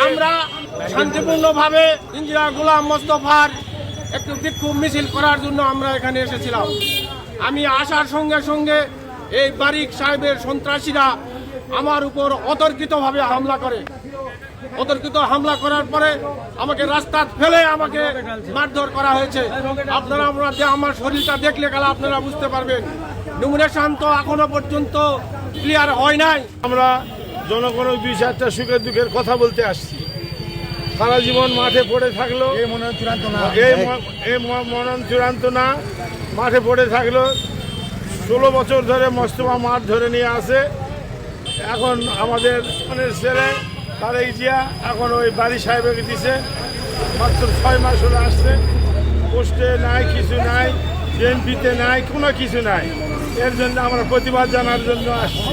আমরা শান্তিপূর্ণভাবে ইঞ্জিনিয়ার গোলাম মোস্তফার একটু বিক্ষোভ মিছিল করার জন্য আমরা এখানে এসেছিলাম। আমি আসার সঙ্গে সঙ্গে এই বারিক সাহেবের সন্ত্রাসীরা আমার উপর অতর্কিতভাবে হামলা করে। অতর্কিত হামলা করার পরে আমাকে রাস্তা ফেলে আমাকে মারধর করা হয়েছে। আপনারা আমার শরীরটা দেখলে গেলে আপনারা বুঝতে পারবেন। নমিনেশন তো এখনো পর্যন্ত ক্লিয়ার হয় নাই। আমরা জনগণের 2-4টা সুখের দুঃখের কথা বলতে আসছি। সারা জীবন মাঠে পড়ে থাকলো, এই মনন চূড়ান্ত না, মাঠে পড়ে থাকলো। 16 বছর ধরে মোস্তফা মাঠ ধরে নিয়ে আসে। এখন আমাদের ছেলে তারেক জিয়া এখন ওই বাড়ি সাহেবকে দিছে, মাত্র 6 মাস হলে আসছে। পোস্টে নাই, কিছু নাই, বিএনপিতে নাই, কোনো কিছু নাই। এর জন্য আমরা প্রতিবাদ জানার জন্য আসছি।